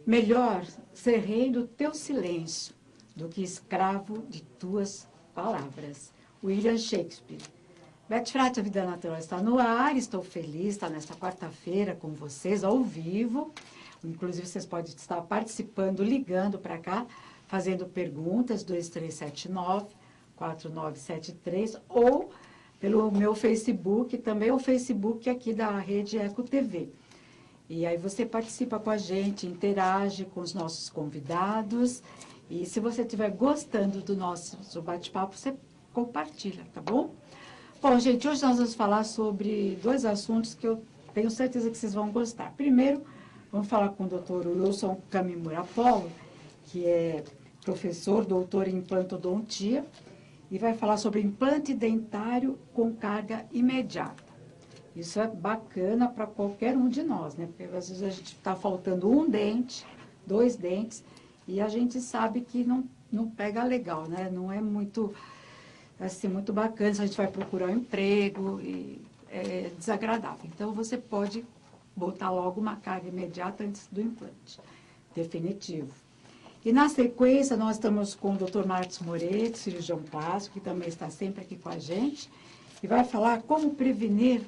Melhor ser rei do teu silêncio do que escravo de tuas palavras. William Shakespeare. Beth Frati, a Vida Natural está no ar, estou feliz, está nesta quarta-feira com vocês, ao vivo. Inclusive, vocês podem estar participando, ligando para cá, fazendo perguntas, 2379-4973, ou pelo meu Facebook, também o Facebook aqui da Rede Eco TV. E aí você participa com a gente, interage com os nossos convidados. E se você estiver gostando do nosso bate-papo, você compartilha, tá bom? Bom, gente, hoje nós vamos falar sobre dois assuntos que eu tenho certeza que vocês vão gostar. Primeiro, vamos falar com o Dr. Wilson Kamimura Polo, que é professor, doutor em implantodontia, e vai falar sobre implante dentário com carga imediata. Isso é bacana para qualquer um de nós, né? Porque às vezes a gente está faltando um dente, 2 dentes, e a gente sabe que não pega legal, né? Não é muito, assim, muito bacana, se a gente vai procurar um emprego, e é desagradável. Então, você pode botar logo uma carga imediata antes do implante, definitivo. E na sequência, nós estamos com o Dr. Marcos Moretti, cirurgião plástico, que também está sempre aqui com a gente, e vai falar como prevenir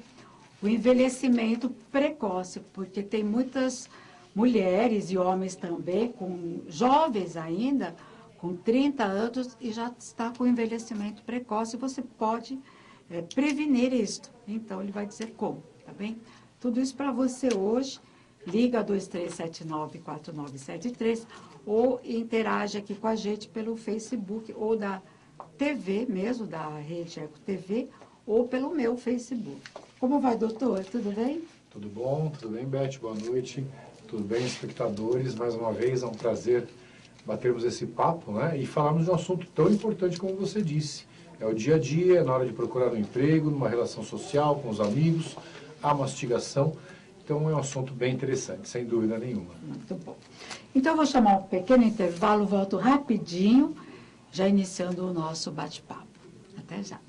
o envelhecimento precoce, porque tem muitas mulheres e homens também, jovens ainda, com 30 anos, e já está com envelhecimento precoce. Você pode prevenir isto. Então, ele vai dizer como, tá bem? Tudo isso para você hoje. Liga 2379-4973 ou interage aqui com a gente pelo Facebook ou da TV mesmo, da Rede Eco TV, ou pelo meu Facebook. Como vai, doutor? Tudo bem? Tudo bom, Beth? Boa noite. Tudo bem, espectadores? Mais uma vez é um prazer batermos esse papo, né? E falarmos de um assunto tão importante como você disse. É o dia a dia, é na hora de procurar um emprego, numa relação social, com os amigos, a mastigação. Então é um assunto bem interessante, sem dúvida nenhuma. Muito bom. Então eu vou chamar um pequeno intervalo, volto rapidinho, já iniciando o nosso bate-papo. Até já.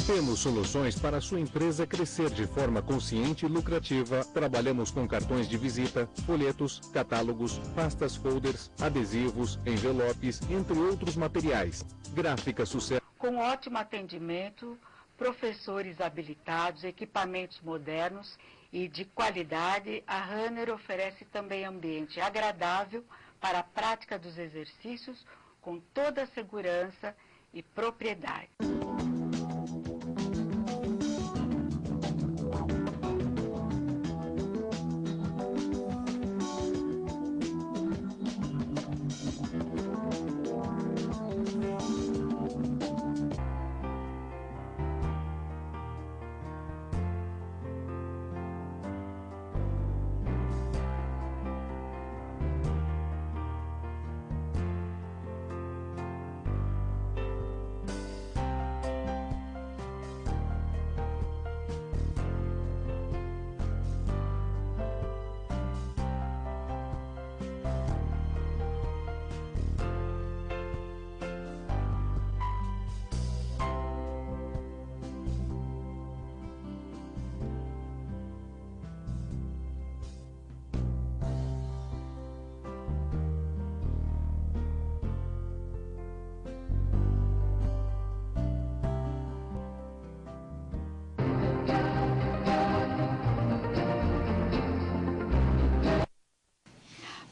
Temos soluções para a sua empresa crescer de forma consciente e lucrativa. Trabalhamos com cartões de visita, folhetos, catálogos, pastas folders, adesivos, envelopes, entre outros materiais. Gráfica Sucesso. Com ótimo atendimento, professores habilitados, equipamentos modernos e de qualidade, a Runner oferece também ambiente agradável para a prática dos exercícios com toda a segurança e propriedade.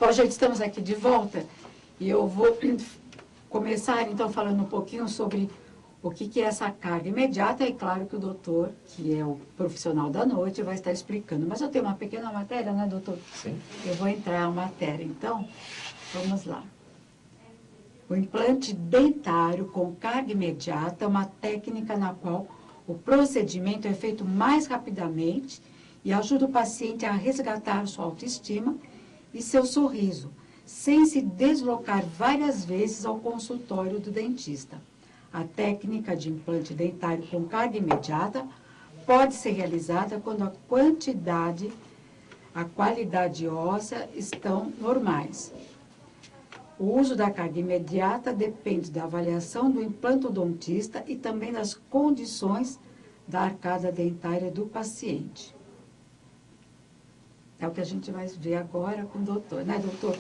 Bom, gente, estamos aqui de volta e eu vou começar, então, falando um pouquinho sobre o que é essa carga imediata. É claro que o doutor, que é o profissional da noite, vai estar explicando. Mas eu tenho uma pequena matéria, né, doutor? Sim. Eu vou entrar na matéria, então, vamos lá. O implante dentário com carga imediata é uma técnica na qual o procedimento é feito mais rapidamente e ajuda o paciente a resgatar sua autoestima e seu sorriso, sem se deslocar várias vezes ao consultório do dentista. A técnica de implante dentário com carga imediata pode ser realizada quando a quantidade, a qualidade óssea estão normais. O uso da carga imediata depende da avaliação do implantodontista e também das condições da arcada dentária do paciente. É o que a gente vai ver agora com o doutor, né, doutor?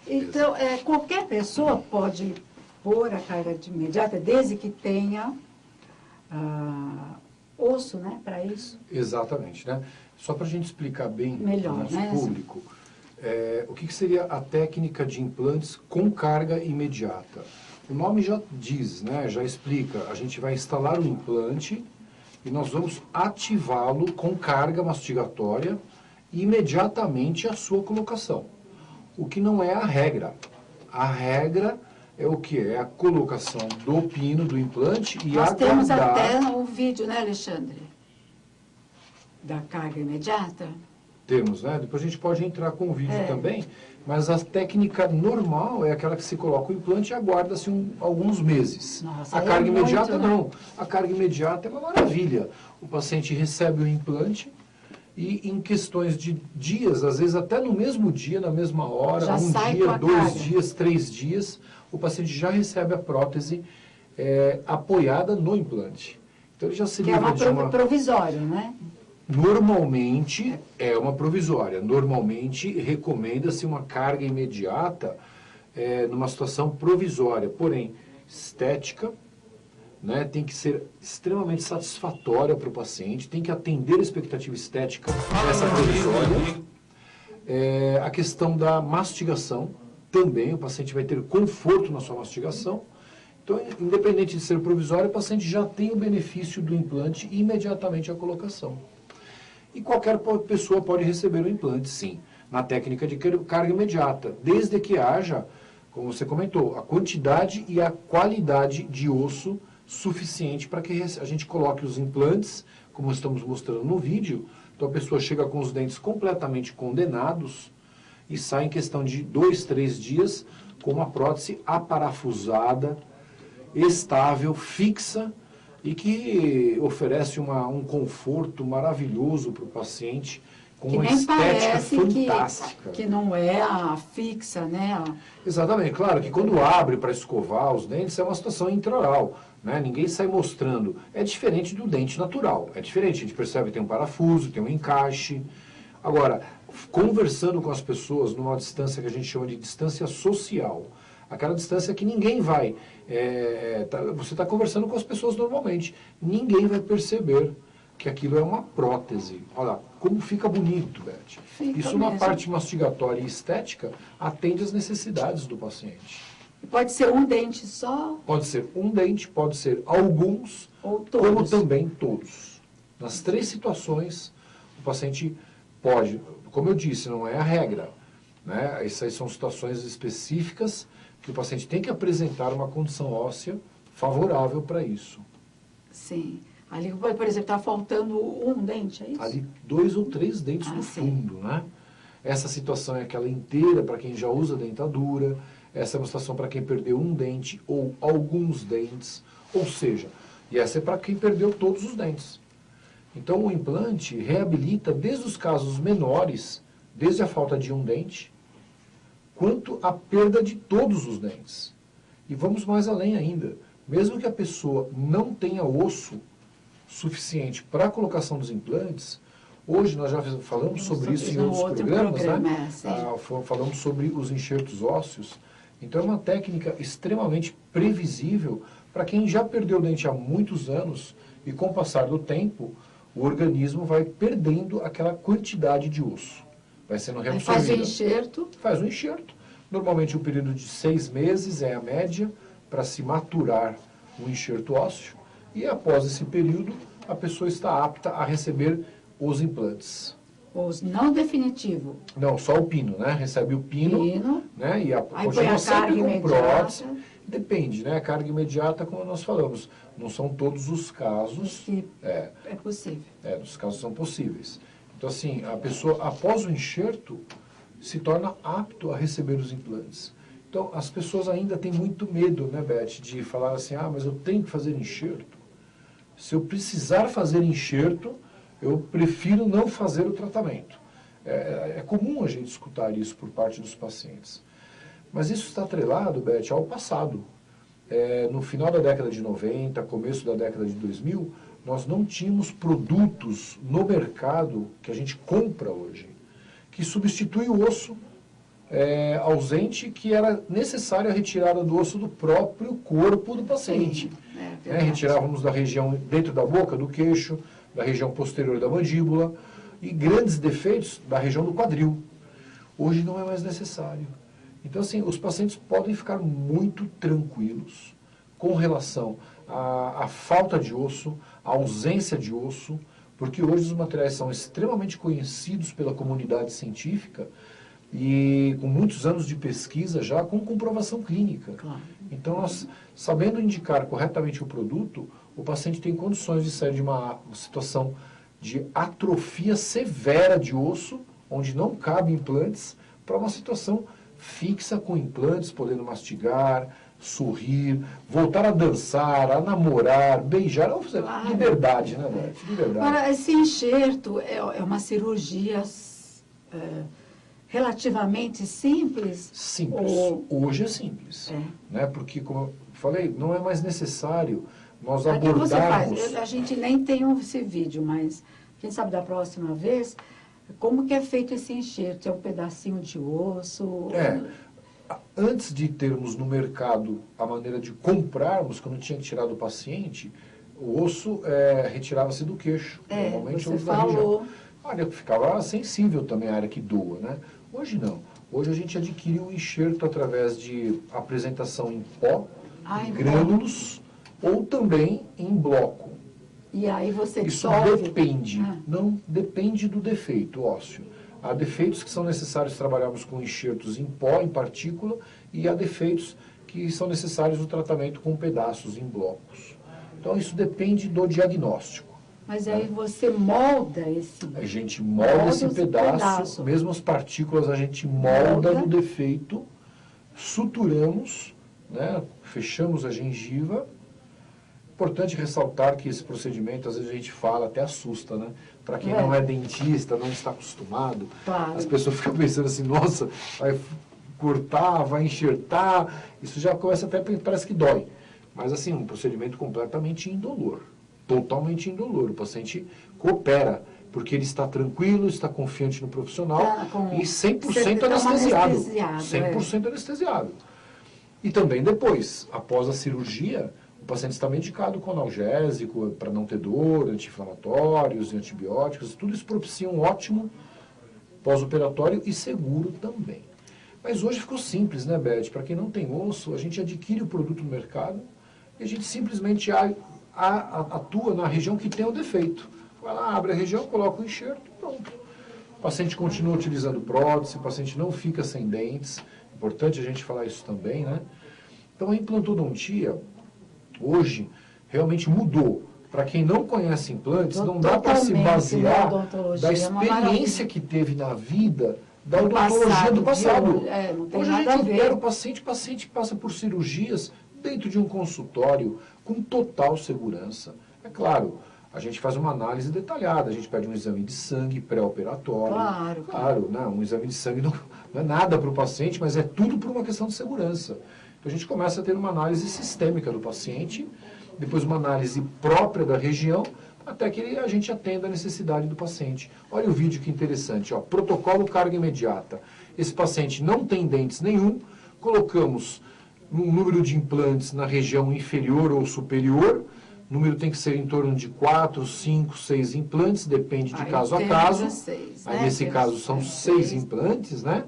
Então, qualquer pessoa pode pôr a carga imediata, desde que tenha osso, né, para isso. Exatamente, né? Só para a gente explicar bem melhor, para o nosso né, público, o que seria a técnica de implantes com carga imediata? O nome já diz, né, já explica, a gente vai instalar o implante e nós vamos ativá-lo com carga mastigatória imediatamente a sua colocação. O que não é a regra. A regra é o que? É a colocação do pino, do implante e Nós temos aguardar... até o vídeo, né, Alexandre? Da carga imediata. Temos, né? Depois a gente pode entrar com o vídeo também, mas a técnica normal é aquela que se coloca o implante e aguarda-se alguns meses. Nossa, a carga imediata muito, né? não. A carga imediata é uma maravilha. O paciente recebe o implante e em questões de dias, às vezes até no mesmo dia, na mesma hora, Já um sai dia, com a 2 carga. dias, 3 dias, o paciente já recebe a prótese apoiada no implante. Então ele já se Que é livra de uma... provisório, né? Normalmente é uma provisória. Normalmente recomenda-se uma carga imediata numa situação provisória. Porém, estética, né, tem que ser extremamente satisfatória para o paciente, tem que atender a expectativa estética dessa provisória. A questão da mastigação também, o paciente vai ter conforto na sua mastigação. Então, independente de ser provisória, o paciente já tem o benefício do implante imediatamente à colocação. E qualquer pessoa pode receber o implante, sim, na técnica de carga imediata, desde que haja, como você comentou, a quantidade e a qualidade de osso suficiente para que a gente coloque os implantes, como estamos mostrando no vídeo. Então a pessoa chega com os dentes completamente condenados e sai em questão de 2, 3 dias com uma prótese aparafusada, estável, fixa, e que oferece um conforto maravilhoso para o paciente, com uma estética fantástica. Que não é a fixa, né? Exatamente, claro que quando abre para escovar os dentes é uma situação intraoral, né? Ninguém sai mostrando. É diferente do dente natural, é diferente, a gente percebe que tem um parafuso, tem um encaixe. Agora, conversando com as pessoas numa distância que a gente chama de distância social, aquela distância que ninguém vai... você está conversando com as pessoas normalmente. Ninguém vai perceber que aquilo é uma prótese. Olha, como fica bonito, Beth. Isso na parte mastigatória e estética atende às necessidades do paciente. Pode ser um dente só? Pode ser um dente, pode ser alguns, ou todos. Como também todos. Nas 3 situações, o paciente pode, como eu disse, não é a regra, né? Essas são situações específicas que o paciente tem que apresentar uma condição óssea favorável para isso. Sim. Ali, por exemplo, está faltando um dente, é isso? Ali 2 ou 3 dentes no fundo, né? Essa situação é aquela inteira para quem já usa dentadura, essa é uma situação para quem perdeu um dente ou alguns dentes, ou seja, e essa é para quem perdeu todos os dentes. Então o implante reabilita desde os casos menores, desde a falta de um dente, quanto a perda de todos os dentes. E vamos mais além ainda. Mesmo que a pessoa não tenha osso suficiente para a colocação dos implantes, hoje nós já falamos sobre isso em outros programas, né? Falamos sobre os enxertos ósseos. Então é uma técnica extremamente previsível para quem já perdeu o dente há muitos anos e com o passar do tempo, o organismo vai perdendo aquela quantidade de osso. Vai sendo reabsorvido. Faz o enxerto? Faz o enxerto. Normalmente um período de 6 meses é a média para se maturar o enxerto ósseo. E após esse período, a pessoa está apta a receber os implantes. Os não definitivo? Não, só o pino, né? Recebe o pino. Né? E continua sempre com prótese. Depende, né? A carga imediata, como nós falamos, não são todos os casos. É possível. Os casos são possíveis. Então, assim, a pessoa, após o enxerto, se torna apto a receber os implantes. Então, as pessoas ainda têm muito medo, né, Beth, de falar assim, mas eu tenho que fazer enxerto. Se eu precisar fazer enxerto, eu prefiro não fazer o tratamento. É comum a gente escutar isso por parte dos pacientes. Mas isso está atrelado, Beth, ao passado. No final da década de 90, começo da década de 2000, nós não tínhamos produtos no mercado que a gente compra hoje, que substitui o osso ausente, que era necessária a retirada do osso do próprio corpo do paciente. Retirávamos da região dentro da boca, do queixo, da região posterior da mandíbula, e grandes defeitos da região do quadril. Hoje não é mais necessário. Então, assim, os pacientes podem ficar muito tranquilos com relação à falta de osso, à ausência de osso, porque hoje os materiais são extremamente conhecidos pela comunidade científica e com muitos anos de pesquisa já com comprovação clínica. Claro. Então, nós, sabendo indicar corretamente o produto, o paciente tem condições de sair de uma situação de atrofia severa de osso, onde não cabe implantes, para uma situação fixa com implantes, podendo mastigar, sorrir, voltar a dançar, a namorar, beijar, Claro. Liberdade, né, Beth? Liberdade. Agora, esse enxerto é uma cirurgia relativamente simples? Simples. Hoje é simples. Né? Porque, como eu falei, não é mais necessário nós abordarmos... Você faz? A gente nem tem esse vídeo, mas quem sabe da próxima vez, como que é feito esse enxerto? É um pedacinho de osso? Antes de termos no mercado a maneira de comprarmos, quando tinha que tirar do paciente, o osso retirava-se do queixo. Normalmente você falou. A área que ficava sensível também, a área que doa, né? Hoje não. Hoje a gente adquire o enxerto através de apresentação em pó, em grânulos, ou também em bloco. E aí você Isso dissolve? depende. Não depende do defeito ósseo. Há defeitos que são necessários trabalharmos com enxertos em pó, em partícula, e há defeitos que são necessários o tratamento com pedaços em blocos. Então isso depende do diagnóstico. Mas aí você molda esse... A gente molda esse pedaço, mesmo as partículas a gente molda no defeito, suturamos, né, fechamos a gengiva. Importante ressaltar que esse procedimento, às vezes a gente fala, até assusta, né? Para quem não é dentista, não está acostumado, as pessoas ficam pensando assim, nossa, vai cortar, vai enxertar, isso já começa até, parece que dói. Mas assim, um procedimento completamente indolor, totalmente indolor. O paciente coopera, porque ele está tranquilo, está confiante no profissional e 100% anestesiado. 100% anestesiado. E também depois, após a cirurgia, o paciente está medicado com analgésico para não ter dor, anti-inflamatórios e antibióticos. Tudo isso propicia um ótimo pós-operatório e seguro também. Mas hoje ficou simples, né, Beth? Para quem não tem osso, a gente adquire o produto no mercado e a gente simplesmente atua na região que tem o defeito. Vai lá, abre a região, coloca o enxerto e pronto. O paciente continua utilizando prótese, o paciente não fica sem dentes. Importante a gente falar isso também, né? Então a implantodontia hoje realmente mudou. Para quem não conhece implantes, não dá para se basear da experiência que teve na vida da odontologia do passado. Hoje a gente opera o paciente passa por cirurgias dentro de um consultório com total segurança. É claro, a gente faz uma análise detalhada, a gente pede um exame de sangue pré-operatório. Claro, não, um exame de sangue não é nada para o paciente, mas é tudo por uma questão de segurança. Então a gente começa a ter uma análise sistêmica do paciente, depois uma análise própria da região, até que a gente atenda a necessidade do paciente. Olha o vídeo que interessante, ó, protocolo carga imediata. Esse paciente não tem dentes nenhum, colocamos um número de implantes na região inferior ou superior, o número tem que ser em torno de 4, 5, 6 implantes, depende de caso a caso. Aí nesse caso são 6 implantes, né?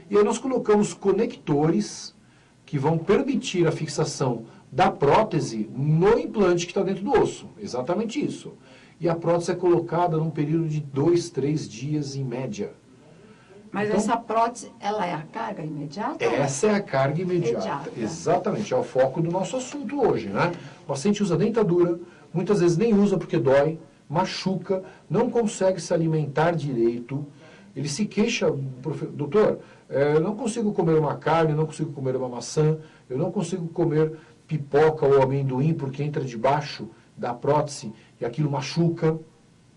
E aí nós colocamos conectores que vão permitir a fixação da prótese no implante que está dentro do osso. Exatamente isso. E a prótese é colocada num período de 2, 3 dias em média. Mas então, essa prótese, ela é a carga imediata? Essa é a carga imediata. Exatamente, é o foco do nosso assunto hoje, né? O paciente usa dentadura, muitas vezes nem usa porque dói, machuca, não consegue se alimentar direito. Ele se queixa, doutor, eu não consigo comer uma carne, não consigo comer uma maçã, eu não consigo comer pipoca ou amendoim porque entra debaixo da prótese e aquilo machuca.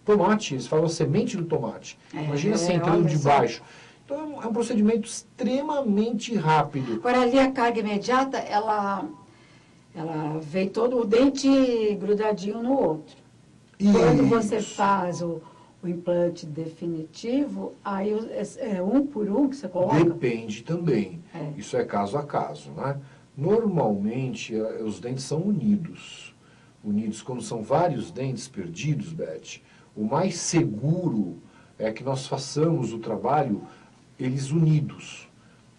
Tomate, eles falam a semente do tomate. Imagina assim, entrando debaixo. Então é um procedimento extremamente rápido. Agora ali a carga imediata, ela vem todo o dente grudadinho no outro. Quando você faz o implante definitivo, aí é um por um que você coloca? Depende também. Isso é caso a caso, né? Normalmente, os dentes são unidos. Unidos, quando são vários dentes perdidos, Beth, o mais seguro é que nós façamos o trabalho, eles unidos.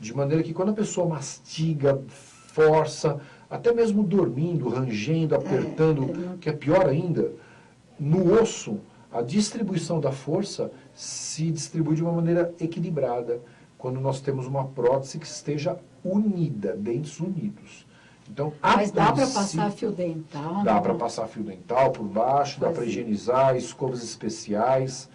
De maneira que quando a pessoa mastiga, força, até mesmo dormindo, rangendo, apertando, que é pior ainda, no osso, a distribuição da força se distribui de uma maneira equilibrada, quando nós temos uma prótese que esteja unida, dentes unidos. Então, mas dá para passar fio dental? Dá para passar fio dental por baixo, dá para higienizar, escovas especiais.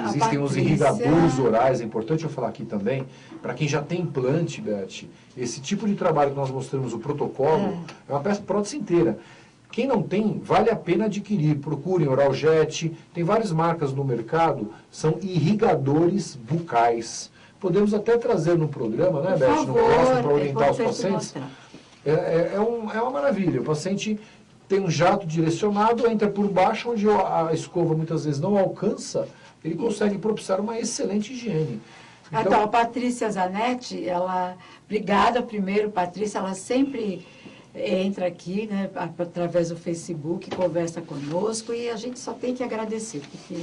Existem os irrigadores orais, é importante eu falar aqui também, para quem já tem implante, Beth, esse tipo de trabalho que nós mostramos, o protocolo, é uma peça prótese inteira. Quem não tem, vale a pena adquirir. Procurem Oraljet, tem várias marcas no mercado, são irrigadores bucais. Podemos até trazer no programa, né, Beth, no próximo, para orientar os pacientes. É uma maravilha. O paciente tem um jato direcionado, entra por baixo, onde a escova muitas vezes não alcança, ele consegue propiciar uma excelente higiene. Então, a Patrícia Zanetti, obrigada primeiro, Patrícia, ela sempre entra aqui, né, através do Facebook, conversa conosco, e a gente só tem que agradecer, porque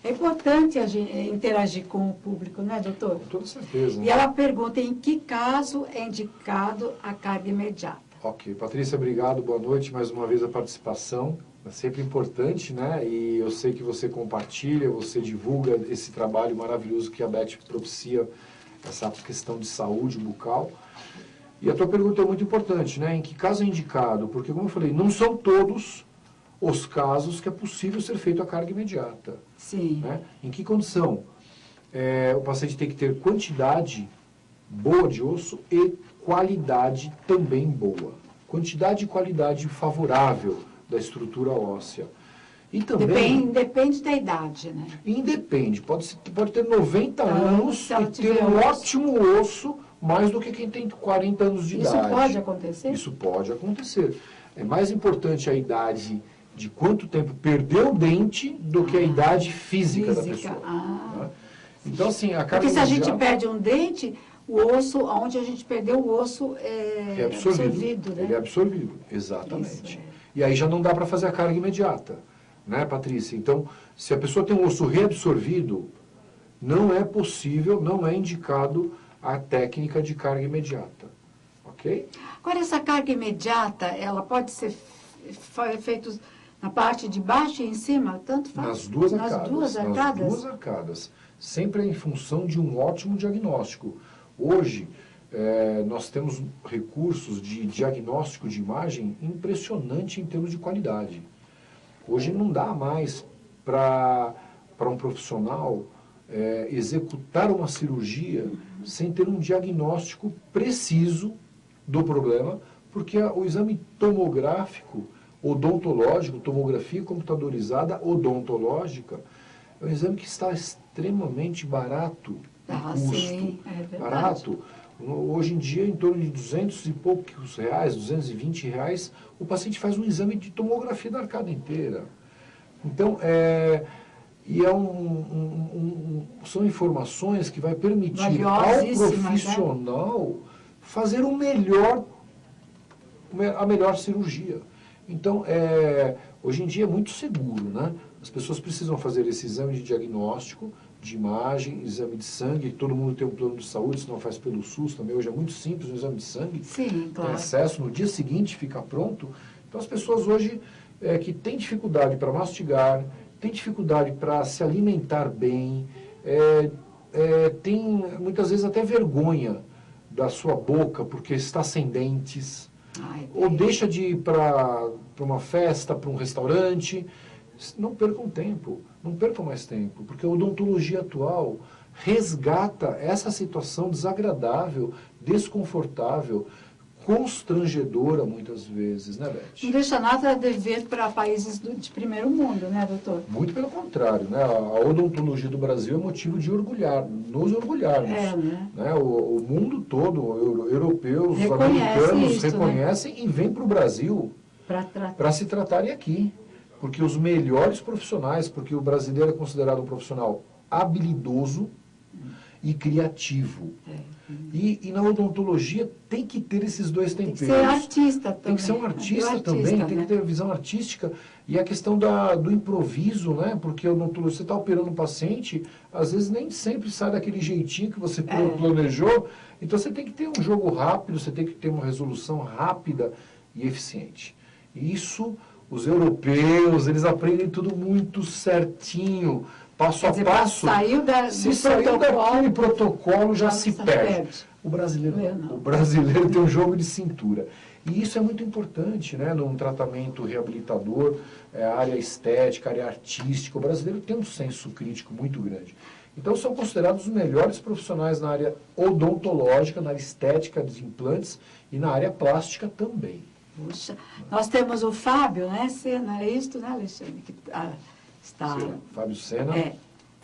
é importante a gente interagir com o público, né, doutor? Com toda certeza. E ela pergunta em que caso é indicado a carga imediata. Ok, Patrícia, obrigado, boa noite, mais uma vez a participação, é sempre importante, né, e eu sei que você compartilha, você divulga esse trabalho maravilhoso que a Beth propicia, essa questão de saúde bucal. E a tua pergunta é muito importante, né? Em que caso é indicado? Porque, como eu falei, não são todos os casos que é possível ser feito a carga imediata. Sim. Né? Em que condição? O paciente tem que ter quantidade boa de osso e qualidade também boa. Quantidade e qualidade favorável da estrutura óssea. E também... Depende da idade, né? Independe. Pode ter 90 anos e ter um ótimo osso, mais do que quem tem 40 anos de idade. Isso pode acontecer? Isso pode acontecer. É mais importante a idade de quanto tempo perdeu o dente do que a idade física da pessoa. Né? Então, assim, a carga porque se a gente perde um dente, o osso, onde a gente perdeu o osso é absorvido, né? Ele é absorvido, exatamente. E aí já não dá para fazer a carga imediata, né, Patrícia? Então, se a pessoa tem um osso reabsorvido, não é possível, não é indicado a técnica de carga imediata, ok? Agora, essa carga imediata, ela pode ser feita na parte de baixo e em cima? Tanto faz? Nas duas arcadas. Nas duas arcadas? Nas duas arcadas. Sempre em função de um ótimo diagnóstico. Hoje, nós temos recursos de diagnóstico de imagem impressionante em termos de qualidade. Hoje não dá mais para um profissional executar uma cirurgia sem ter um diagnóstico preciso do problema, porque o exame tomográfico odontológico, tomografia computadorizada odontológica, é um exame que está extremamente barato de custo. Sim, é verdade. Barato. Hoje em dia, em torno de 200 e poucos reais, 220 reais, o paciente faz um exame de tomografia da arcada inteira. Então, são informações que vai permitir ao profissional fazer a melhor cirurgia. Então, hoje em dia é muito seguro, né? As pessoas precisam fazer esse exame de diagnóstico, de imagem, exame de sangue, todo mundo tem um plano de saúde, se não faz pelo SUS também, hoje é muito simples o exame de sangue. Sim, claro. Tem acesso, no dia seguinte fica pronto. Então, as pessoas hoje que têm dificuldade para mastigar, têm dificuldade para se alimentar bem, tem muitas vezes até vergonha da sua boca porque está sem dentes, ou deixa de ir para uma festa, para um restaurante. Não percam tempo, não percam mais tempo, porque a odontologia atual resgata essa situação desagradável, desconfortável, constrangedora muitas vezes, né, Beth? Não deixa nada a dever para países de primeiro mundo, né, doutor? Muito pelo contrário, né? A odontologia do Brasil é motivo de nos orgulharmos. Né? O mundo todo, europeus, americanos, reconhecem, né? E vêm para o Brasil para se tratarem aqui. porque os melhores profissionais, porque o brasileiro é considerado um profissional habilidoso e criativo. E na odontologia tem que ter esses dois temperos. Tem que ser artista também. Tem que ser um artista também, tem que ter visão artística. E a questão do improviso, né? Porque você está operando um paciente, às vezes nem sempre sai daquele jeitinho que você planejou. Então você tem que ter um jogo rápido, você tem que ter uma resolução rápida e eficiente. E isso, os europeus, eles aprendem tudo muito certinho, passo a passo. Se saiu daquele protocolo, já se perde. O brasileiro tem um jogo de cintura. E isso é muito importante, né, num tratamento reabilitador, área estética, área artística. O brasileiro tem um senso crítico muito grande. Então, são considerados os melhores profissionais na área odontológica, na área estética dos implantes e na área plástica também. Puxa, nós temos o Fábio, né, Sena, é isso, né, Alexandre? Que está... Fábio Sena.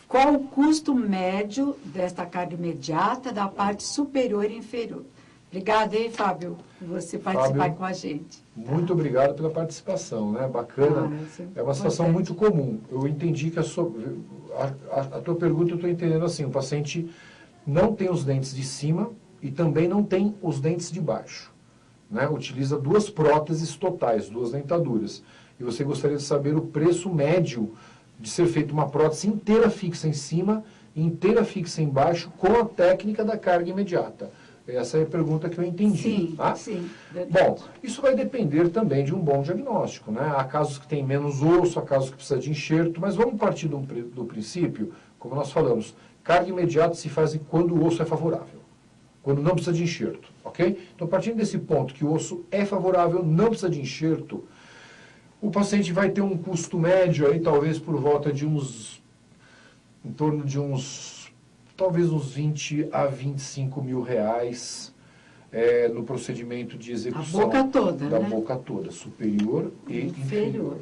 Qual o custo médio desta carga imediata da parte superior e inferior? Obrigada, hein, Fábio, por você participar com a gente. Muito obrigado pela participação, né? Bacana. É uma situação muito comum. Eu entendi que a tua pergunta eu estou entendendo assim, o paciente não tem os dentes de cima e também não tem os dentes de baixo. Né? Utiliza duas próteses totais, duas dentaduras. E você gostaria de saber o preço médio de ser feita uma prótese inteira fixa em cima e inteira fixa embaixo com a técnica da carga imediata. Essa é a pergunta que eu entendi. Sim, tá? sim. Bom, isso vai depender também de um bom diagnóstico, né? Há casos que têm menos osso, há casos que precisa de enxerto, mas vamos partir do princípio, como nós falamos, carga imediata se faz quando o osso é favorável, quando não precisa de enxerto, ok? Então, partindo desse ponto que o osso é favorável, não precisa de enxerto, o paciente vai ter um custo médio aí, talvez por volta de em torno de talvez uns 20 a 25 mil reais no procedimento de execução. A boca toda, da né? boca toda, superior e inferior.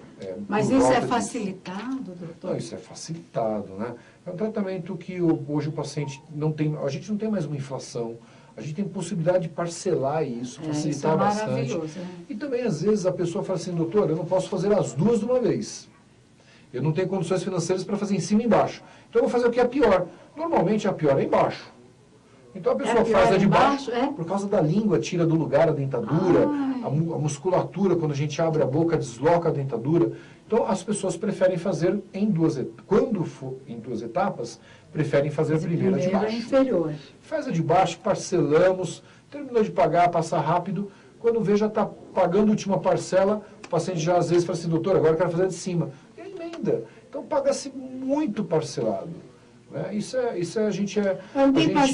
Mas isso é facilitado, doutor? Não, isso é facilitado, né? É um tratamento que hoje o paciente não tem, a gente não tem mais uma inflação, a gente tem possibilidade de parcelar isso, facilitar bastante. E também, às vezes, a pessoa fala assim, doutor, eu não posso fazer as duas de uma vez. Eu não tenho condições financeiras para fazer em cima e embaixo. Então, eu vou fazer o que é pior. Normalmente, a pior é embaixo. Então, a pessoa faz a de baixo, por causa da língua, tira do lugar a dentadura, a musculatura, quando a gente abre a boca, desloca a dentadura. Então, as pessoas preferem fazer em duas etapas. Quando for em duas etapas, preferem fazer a primeira de baixo. Inferior. Faz a de baixo, parcelamos, terminou de pagar, passa rápido. Quando vê, já está pagando a última parcela, o paciente já às vezes fala assim, doutor, agora eu quero fazer a de cima. E emenda. Então, paga-se muito parcelado. Né? Isso a gente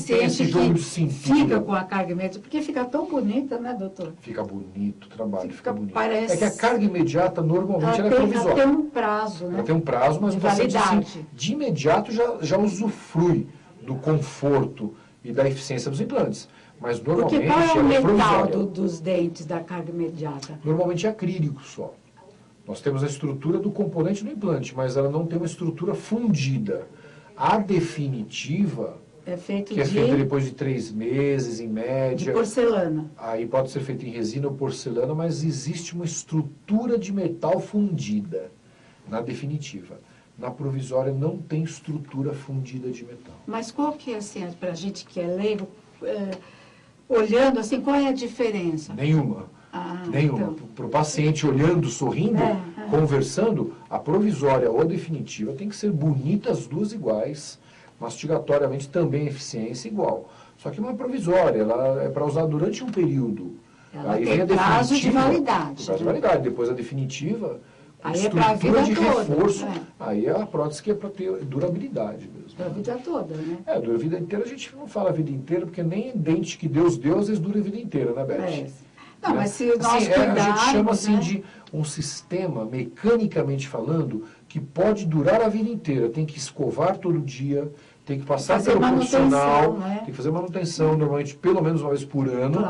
tem esse jogo de cintura. Fica com a carga imediata, porque fica tão bonita, né, doutor? Fica bonito o trabalho, fica bonito. Parece... É que a carga imediata, normalmente, ela é provisória. Ela tem um prazo, né? Ela tem um prazo, mas o paciente, assim, de imediato, já usufrui do conforto e da eficiência dos implantes. Mas, normalmente, porque qual é o metal provisória. Dos dentes da carga imediata? Normalmente é acrílico só. Nós temos a estrutura do componente do implante, mas ela não tem uma estrutura fundida. A definitiva, que é feita depois de 3 meses, em média. De porcelana. Aí pode ser feita em resina ou porcelana, mas existe uma estrutura de metal fundida na definitiva. Na provisória não tem estrutura fundida de metal. Mas qual que é, assim, para a gente que é leigo, olhando assim, qual é a diferença? Nenhuma. Nenhuma. Então. Para o paciente olhando, sorrindo, conversando, a provisória ou a definitiva tem que ser bonita, as duas iguais, mastigatoriamente também eficiência igual. Só que uma provisória, ela é para usar durante um período. Ela aí tem prazo de validade. Prazo de validade. Depois a definitiva, a aí estrutura é para a vida de toda, reforço, aí é a prótese que é para ter durabilidade mesmo. Para a vida toda, né? Dura a vida inteira, a gente não fala a vida inteira, porque nem dente que Deus deu, às vezes dura a vida inteira, né, Beth? Não, mas se nós cuidarmos, a gente chama assim de um sistema, mecanicamente falando, que pode durar a vida inteira. Tem que escovar todo dia, tem que passar pelo profissional, tem que fazer manutenção, normalmente pelo menos uma vez por ano.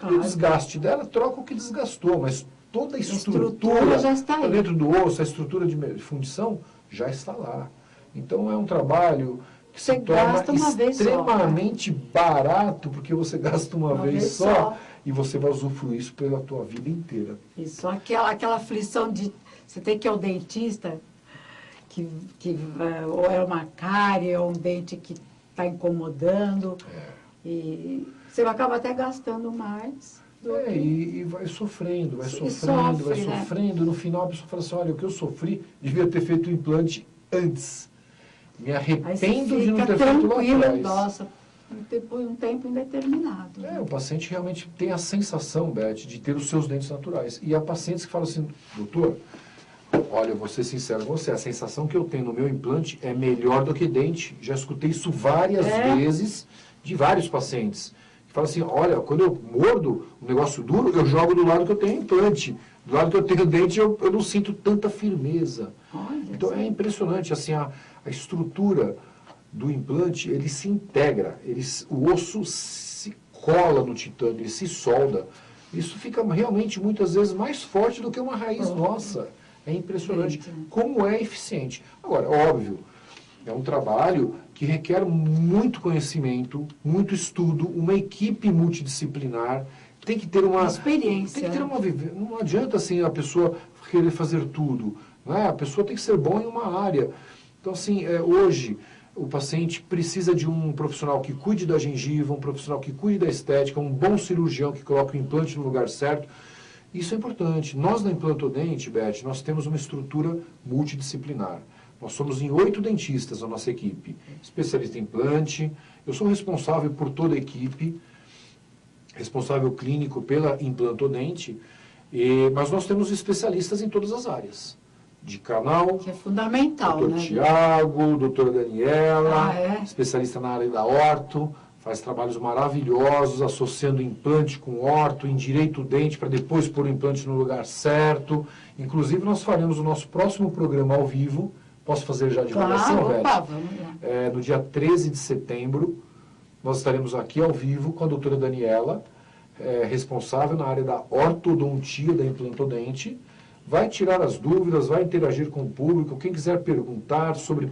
Claro. E o desgaste dela troca o que desgastou, mas toda a estrutura já está aí. Dentro do osso, a estrutura de fundição já está lá. Então é um trabalho que se torna extremamente barato, porque você gasta uma vez só. E você vai usufruir isso pela tua vida inteira. Isso, aquela aflição de Você tem que ir ao dentista, ou é uma cárie, ou um dente que está incomodando, e você acaba até gastando mais. E vai sofrendo, vai E sofrendo, vai sofre, né? sofrendo. No final a pessoa fala assim, olha, o que eu sofri, devia ter feito o implante antes. Me Aí você arrependo de não fica ter feito lá tranquilo, atrás. nossa, um tempo indeterminado. Né? O paciente realmente tem a sensação, Beth, de ter os seus dentes naturais. E há pacientes que falam assim, doutor, olha, eu vou ser sincero com você, a sensação que eu tenho no meu implante é melhor do que dente. Já escutei isso várias vezes de vários pacientes. Que falam assim, olha, quando eu mordo um negócio duro, eu jogo do lado que eu tenho implante. Do lado que eu tenho dente, eu não sinto tanta firmeza. Olha, então é impressionante, assim, a estrutura do implante, ele se integra, o osso se cola no titânio, ele se solda. Isso fica realmente, muitas vezes, mais forte do que uma raiz nossa. É impressionante como é eficiente. Agora, óbvio, é um trabalho que requer muito conhecimento, muito estudo, uma equipe multidisciplinar, tem que ter uma experiência. Tem que ter uma vivência. Não adianta assim a pessoa querer fazer tudo. Né? A pessoa tem que ser boa em uma área. Então, assim, hoje, o paciente precisa de um profissional que cuide da gengiva, um profissional que cuide da estética, um bom cirurgião que coloque o implante no lugar certo. Isso é importante. Nós, na Implantodente, Beth, nós temos uma estrutura multidisciplinar. Nós somos em 8 dentistas na nossa equipe. Especialista em implante, eu sou responsável por toda a equipe, responsável clínico pela Implantodente, mas nós temos especialistas em todas as áreas. De canal, que é fundamental, doutor né? Tiago, doutora Daniela, é? especialista na área da orto, faz trabalhos maravilhosos, associando implante com orto, endireita o dente para depois pôr o implante no lugar certo. Inclusive, nós faremos o nosso próximo programa ao vivo. Posso fazer já a divulgação, Claro, Beth? opa, vamos lá. No dia 13 de setembro, nós estaremos aqui ao vivo com a doutora Daniela, responsável na área da ortodontia da Implantodente. Vai tirar as dúvidas, vai interagir com o público. Quem quiser perguntar sobre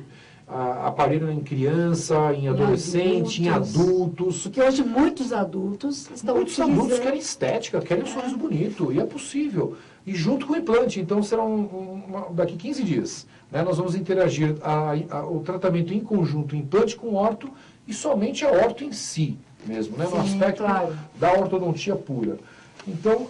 aparelho em criança, em adolescente, em adultos. Porque hoje muitos adultos estão Muitos adultos querem estética, querem um sorriso bonito, e é possível. E junto com o implante, então será daqui 15 dias. Né, nós vamos interagir o tratamento em conjunto, implante com orto, e somente a orto em si mesmo, né, no aspecto da ortodontia pura. Então,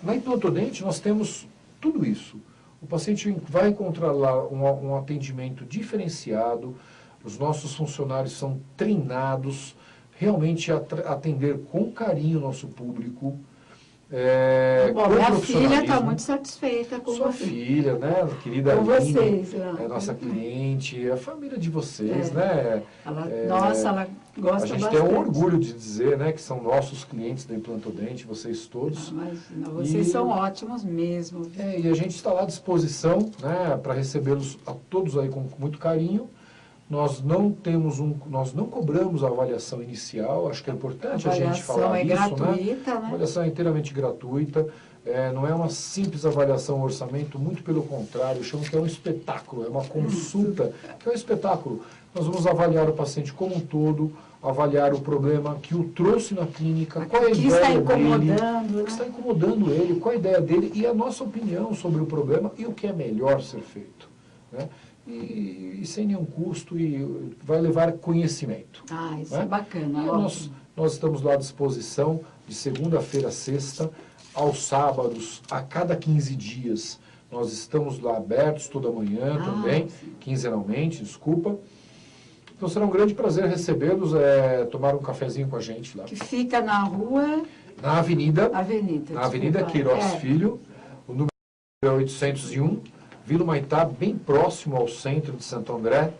na Implantodente nós temos tudo isso. O paciente vai encontrar lá um atendimento diferenciado, os nossos funcionários são treinados realmente a atender com carinho o nosso público. Minha filha está muito satisfeita com Sua você. filha, né, querida com Aline, vocês. nossa cliente, a família de vocês, né? Nossa, ela gosta bastante. A gente tem um orgulho de dizer, né, que são nossos clientes da Implantodente, vocês todos. Vocês são ótimos mesmo. E a gente está lá à disposição, né, para recebê-los a todos aí com muito carinho. Nós não cobramos a avaliação inicial, acho que é importante a gente falar isso, gratuita, né? A avaliação é inteiramente gratuita, não é uma simples avaliação, orçamento, muito pelo contrário, eu chamo que é um espetáculo, é uma consulta, que é um espetáculo. Nós vamos avaliar o paciente como um todo, avaliar o problema que o trouxe na clínica, qual é a ideia dele, o que está incomodando ele, qual a ideia dele e a nossa opinião sobre o problema e o que é melhor ser feito, né? E sem nenhum custo, e vai levar conhecimento. Isso é bacana. Nós estamos lá à disposição de segunda-feira a sexta, aos sábados, a cada 15 dias. Nós estamos lá abertos toda manhã também, quinzenalmente, desculpa. Então será um grande prazer recebê-los, tomar um cafezinho com a gente lá. Que fica na rua... Na Avenida desculpa. Queiroz Filho, o número é 801, Vila Humaitá, bem próximo ao centro de Santo André,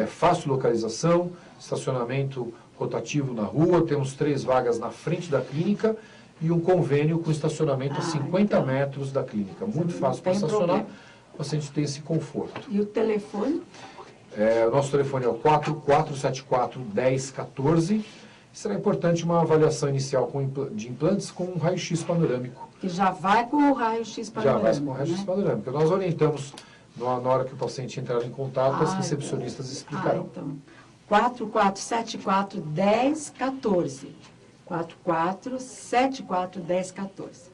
fácil localização, estacionamento rotativo na rua, temos 3 vagas na frente da clínica e um convênio com estacionamento a 50 metros da clínica. Muito fácil para estacionar, o paciente tem esse conforto. E o telefone? O nosso telefone é o 4474-1014. Será importante uma avaliação inicial de implantes com um raio-x panorâmico. Que já vai com o raio-x panorâmico. Já vai com o raio-x panorâmico. Nós orientamos, na hora que o paciente entrar em contato, as recepcionistas explicarão. Então, 4474-1014. 4474-1014.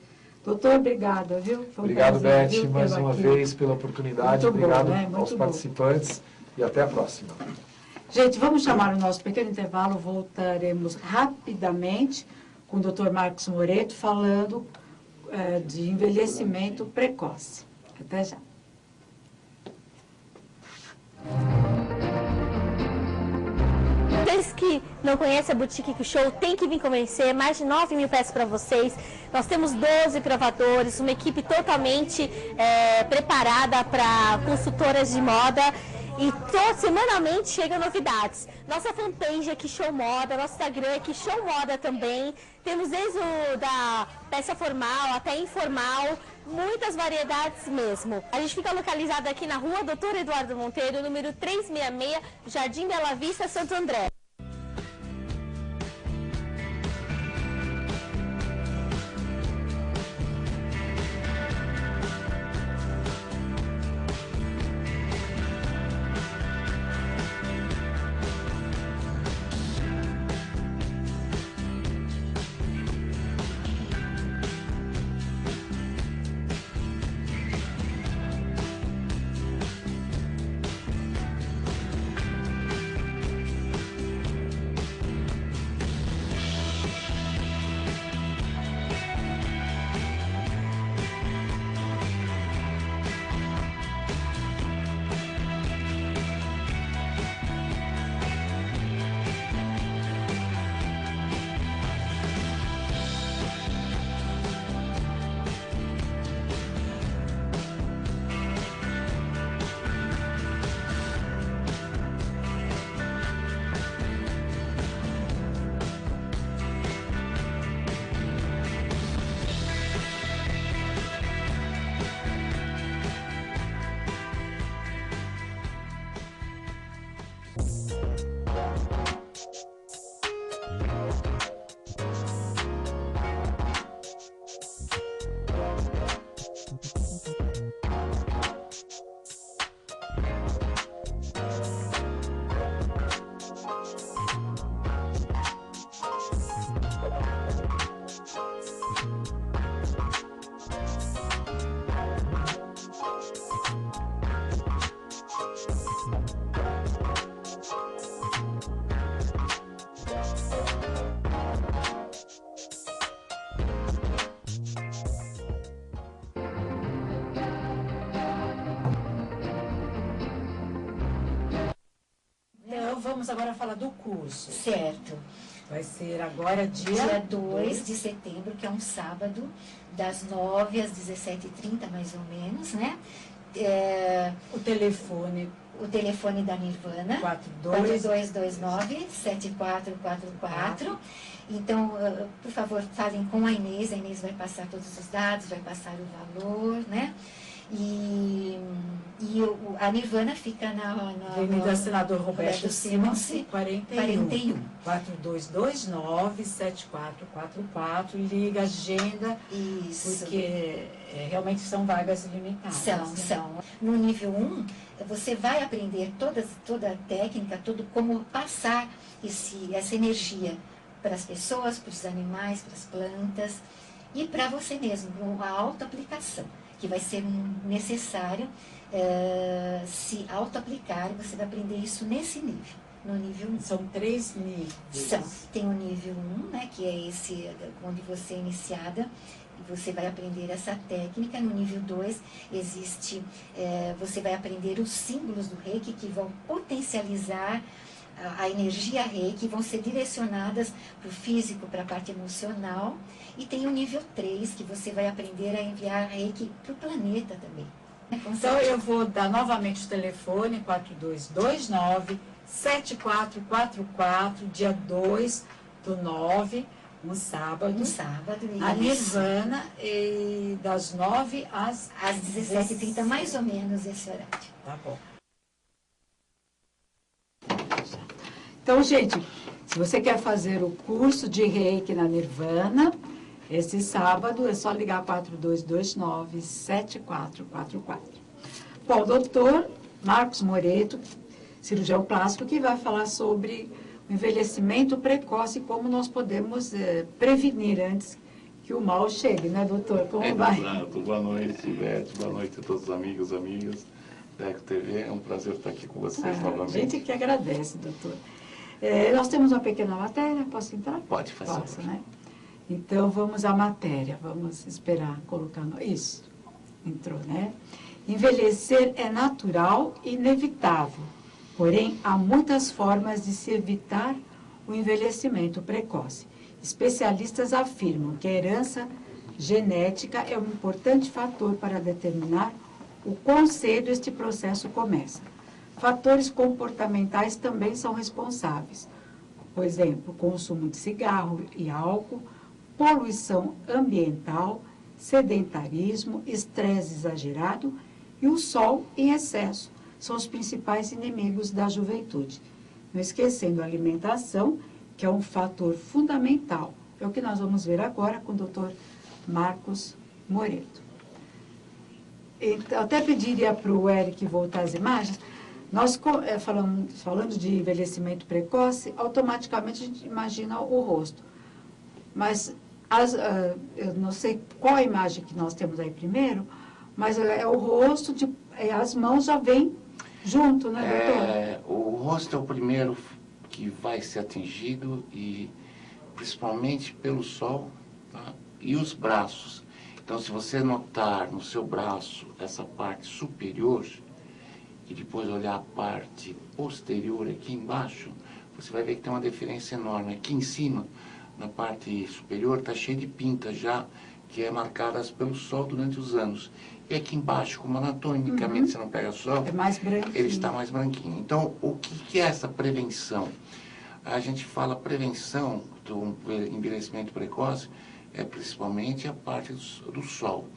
Doutor, obrigada, viu? Foi um Obrigado, prazer, Beth, viu, mais tê-lo uma aqui. vez pela oportunidade. Muito bom, Obrigado né? Muito aos bom. participantes e até a próxima. Gente, vamos chamar o nosso pequeno intervalo. Voltaremos rapidamente com o Dr. Marcos Moreto falando de envelhecimento precoce. Até já. Vocês que não conhecem a Boutique Show, tem que vir conhecer, mais de 9.000 peças para vocês. Nós temos 12 provadores, uma equipe totalmente preparada para consultoras de moda. E semanalmente chegam novidades. Nossa fanpage aqui Show Moda, nosso Instagram aqui Show Moda também. Temos desde da peça formal até informal, muitas variedades mesmo. A gente fica localizado aqui na rua Doutor Eduardo Monteiro, número 366, Jardim Bela Vista, Santo André. Vamos agora falar do curso. Certo. Vai ser agora dia 2 de setembro, que é um sábado, das 9 às 17h30, mais ou menos, né? O telefone da Nirvana, 4229-7444. Então, por favor, falem com a Inês vai passar todos os dados, vai passar o valor, né? E a Nirvana fica na Avenida Senador Roberto Simons, 41. 4229-7444. Liga, agenda. Isso. Porque realmente são vagas limitadas. São. No nível 1, você vai aprender toda a técnica, como passar essa energia para as pessoas, para os animais, para as plantas e para você mesmo, a auto-aplicação, que vai ser necessário se auto-aplicar, e você vai aprender isso nesse nível, no nível 1. São 3 níveis. Tem o nível 1, né, que é esse onde você é iniciada, e você vai aprender essa técnica. No nível 2, você vai aprender os símbolos do Reiki, que vão potencializar a energia Reiki, vão ser direcionadas para o físico, para a parte emocional. E tem o nível 3, que você vai aprender a enviar Reiki para o planeta também. Então, eu vou dar novamente o telefone, 4229-7444, dia 2/9, um sábado. A Nirvana, das 9 às 17h30, mais ou menos esse horário. Tá bom. Então, gente, se você quer fazer o curso de Reiki na Nirvana, esse sábado é só ligar 4229-7444. Bom, o doutor Marcos Moreto, cirurgião plástico, que vai falar sobre o envelhecimento precoce e como nós podemos prevenir antes que o mal chegue, né, doutor? Como vai? Exato. Boa noite, Beth. Boa noite a todos os amigos, amigas da Eco TV. É um prazer estar aqui com vocês novamente. A gente que agradece, doutor. Nós temos uma pequena matéria, posso entrar? Pode fazer. Posso, né? Então, vamos à matéria, vamos esperar colocando isso. Entrou, né? Envelhecer é natural e inevitável, porém, há muitas formas de se evitar o envelhecimento precoce. Especialistas afirmam que a herança genética é um importante fator para determinar o quão cedo este processo começa. Fatores comportamentais também são responsáveis. Por exemplo, consumo de cigarro e álcool, poluição ambiental, sedentarismo, estresse exagerado e o sol em excesso são os principais inimigos da juventude. Não esquecendo a alimentação, que é um fator fundamental. É o que nós vamos ver agora com o Dr. Marcos Moreto. Então, até pediria para o Eric voltar às imagens. Nós falando de envelhecimento precoce, automaticamente a gente imagina o rosto. Mas eu não sei qual a imagem que nós temos aí primeiro, mas é o rosto, as mãos já vêm junto, né, doutor? O rosto é o primeiro que vai ser atingido, e principalmente pelo sol, tá? E os braços. Então, se você notar no seu braço essa parte superior, e depois olhar a parte posterior aqui embaixo, você vai ver que tem uma diferença enorme. Aqui em cima, na parte superior, está cheio de pintas já, que é marcadas pelo sol durante os anos. E aqui embaixo, como anatomicamente você não pega sol, é mais branquinho. Ele está mais branquinho. Então, o que é essa prevenção? A gente fala prevenção do envelhecimento precoce, é principalmente a parte do sol.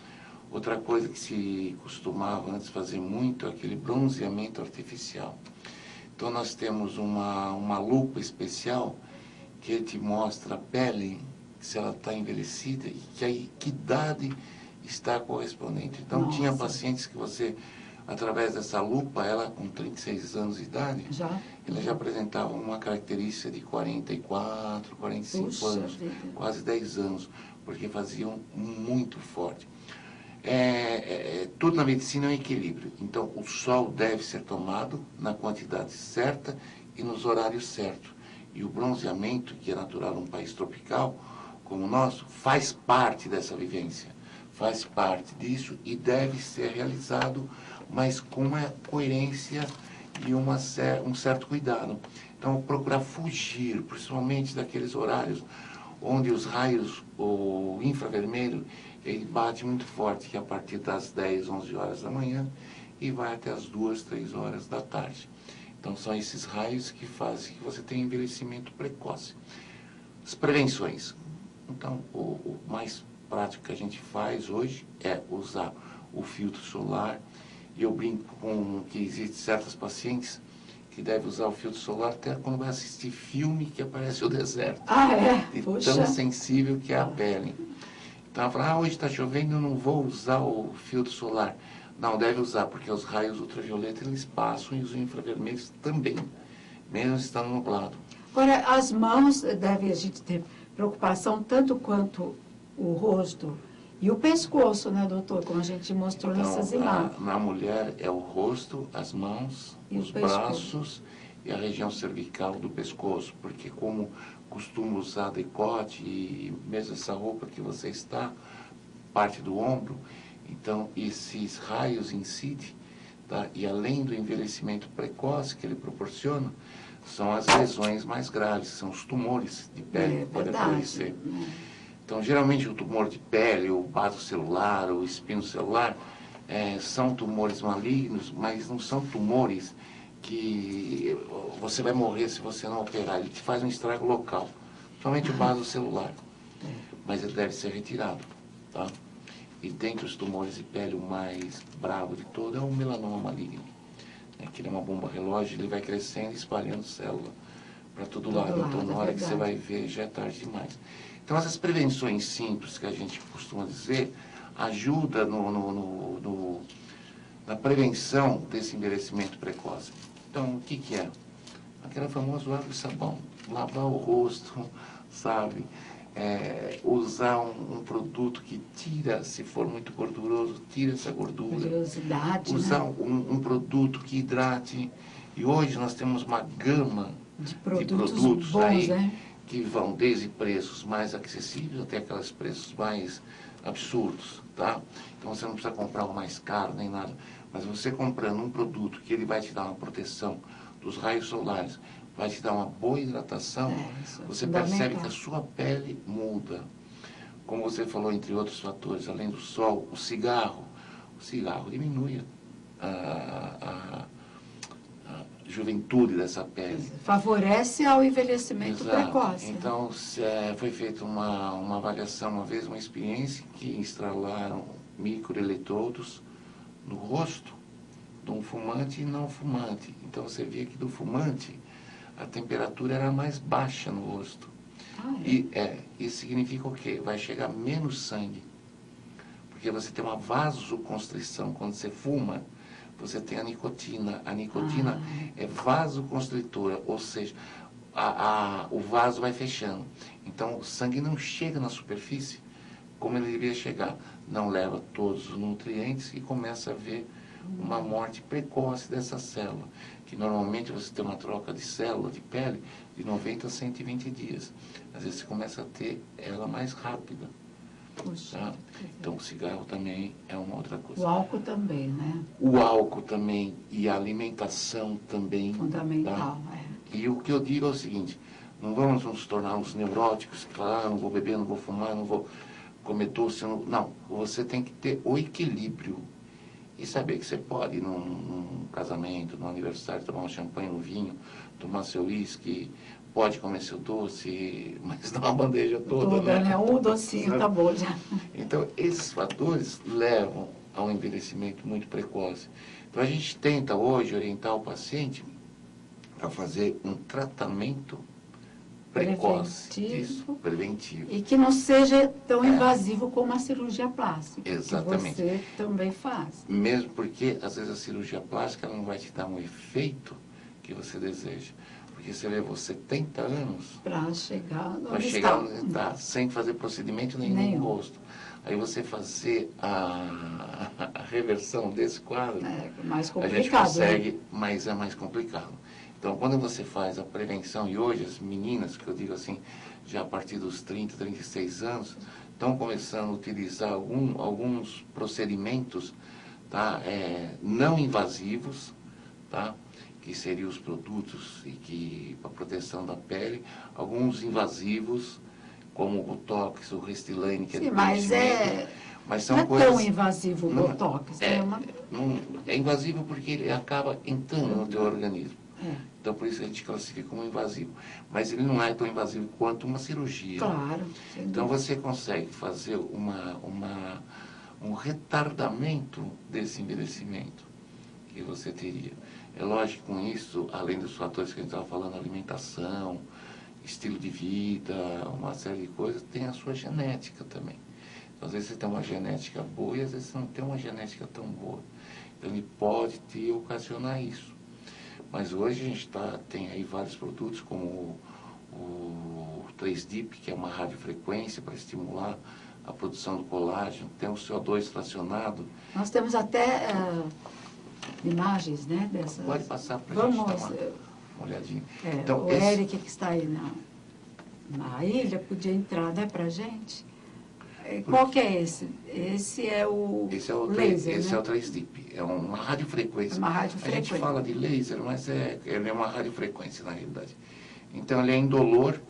Outra coisa que se costumava antes fazer muito é aquele bronzeamento artificial. Então, nós temos uma lupa especial que te mostra a pele, se ela está envelhecida e que idade está correspondente. Então, Nossa. Tinha pacientes que você, através dessa lupa, ela com 36 anos de idade, ela já apresentava uma característica de 44, 45 Puxa anos, vida. quase 10 anos, porque faziam muito forte. Tudo na medicina é um equilíbrio. Então, o sol deve ser tomado na quantidade certa e nos horários certos. E o bronzeamento, que é natural num país tropical como o nosso, faz parte dessa vivência, faz parte disso e deve ser realizado, mas com uma coerência e um certo cuidado. Então, procurar fugir, principalmente daqueles horários onde os raios, o infravermelho, ele bate muito forte, que é a partir das 10, 11 horas da manhã e vai até as 2, 3 horas da tarde. Então, são esses raios que fazem que você tenha envelhecimento precoce. As prevenções. Então, o mais prático que a gente faz hoje é usar o filtro solar. E eu brinco com que existem certas pacientes que devem usar o filtro solar até quando vai assistir filme que aparece o deserto. De tão sensível que é a pele. Então, ela fala, hoje está chovendo, eu não vou usar o filtro solar. Não, deve usar, porque os raios ultravioletas eles passam e os infravermelhos também, mesmo estando nublado. Agora, as mãos, deve a gente ter preocupação tanto quanto o rosto e o pescoço, né, doutor? Como a gente mostrou nessas imagens. Na mulher é o rosto, as mãos, os braços e a região cervical do pescoço, porque como costumo usar decote e mesmo essa roupa que você está, parte do ombro, então esses raios incidem, tá? E além do envelhecimento precoce que ele proporciona, são as lesões mais graves, são os tumores de pele que podem aparecer. Então, geralmente o tumor de pele, o vaso celular, o espino celular, são tumores malignos, mas não são tumores que você vai morrer se você não operar. Ele te faz um estrago local, somente o vaso celular, mas ele deve ser retirado, tá? E dentre os tumores de pele, o mais bravo de todo é o melanoma maligno, que ele é uma bomba relógio, ele vai crescendo e espalhando célula para todo lado. Então, na hora que você vai ver, já é tarde demais. Então, essas prevenções simples que a gente costuma dizer, ajuda na prevenção desse envelhecimento precoce. Então, o que é? Aquela famosa água e sabão, lavar o rosto, sabe? usar um produto que tira, se for muito gorduroso, tira essa gordura. Curiosidade, Usar né? um produto que hidrate. E hoje nós temos uma gama De de produtos produtos bons, aí né? que vão desde preços mais acessíveis até aqueles preços mais absurdos, tá? Então você não precisa comprar o mais caro nem nada, mas você comprando um produto que ele vai te dar uma proteção dos raios solares, vai te dar uma boa hidratação, Isso é você fundamental. percebe que a sua pele muda. Como você falou, entre outros fatores, além do sol, o cigarro diminui a juventude dessa pele. Favorece ao envelhecimento Exato. precoce. Então, foi feita uma avaliação uma vez, uma experiência, que instalaram microeletrodos no rosto de um fumante e não fumante. Então, você via que do fumante, a temperatura era mais baixa no rosto. Isso significa o quê? Vai chegar menos sangue. Porque você tem uma vasoconstrição. Quando você fuma, você tem a nicotina. A nicotina é vasoconstritora, ou seja, o vaso vai fechando. Então, o sangue não chega na superfície como ele deveria chegar. Não leva todos os nutrientes e começa a haver uma morte precoce dessa célula. Que normalmente você tem uma troca de célula de pele de 90 a 120 dias. Às vezes você começa a ter ela mais rápida. Puxa, Tá? Então, o cigarro também é uma outra coisa. o álcool também, né? O álcool também e a alimentação também. Fundamental, Tá? E o que eu digo é o seguinte, não vamos nos tornar uns neuróticos, claro, não vou beber, não vou fumar, não vou comer doce. Não, você tem que ter o equilíbrio. E saber que você pode ir num casamento, num aniversário, tomar um champanhe, um vinho, tomar seu uísque, pode comer seu doce, mas não a bandeja toda, né? Um docinho tá bom já. Então, esses fatores levam a um envelhecimento muito precoce. Então, a gente tenta hoje orientar o paciente a fazer um tratamento precoce. Preventivo. E que não seja tão invasivo como a cirurgia plástica. Exatamente. Que você também faz. Mesmo porque, às vezes, a cirurgia plástica ela não vai te dar um efeito que você deseja. Porque você levou 70 anos para chegar onde está, sem fazer procedimento nenhum no rosto. Aí você fazer a reversão desse quadro, é mais complicado, a gente consegue, né? Mas é mais complicado. Então, quando você faz a prevenção, e hoje as meninas, que eu digo assim, já a partir dos 30, 36 anos, estão começando a utilizar alguns procedimentos, tá? Não invasivos, tá? Que seriam os produtos para proteção da pele, alguns invasivos, como o Botox, o Restylane, que sim, mas são não é coisas, tão invasivo o Botox. É invasivo porque ele acaba entrando no teu organismo. Então, por isso a gente classifica como invasivo. Mas ele não é tão invasivo quanto uma cirurgia. Claro. Então, você consegue fazer um retardamento desse envelhecimento que você teria. É lógico, com isso, além dos fatores que a gente estava falando, alimentação, estilo de vida, uma série de coisas, tem a sua genética também. Então, às vezes você tem uma genética boa e às vezes você não tem uma genética tão boa. Então, ele pode te ocasionar isso. Mas hoje a gente tem aí vários produtos, como o 3-DIP, que é uma radiofrequência para estimular a produção do colágeno, tem o CO2 fracionado. Nós temos até imagens, né? Dessas. Pode passar para a gente dar uma olhadinha. Então, o Eric, que está aí na ilha, podia entrar, né, para a gente. Qual que é esse? Esse é o laser, Esse né? é o 3-DIP, é uma radiofrequência. Uma radiofrequência. A gente fala de laser, mas ele é uma radiofrequência, na realidade. Então, ele é indolor,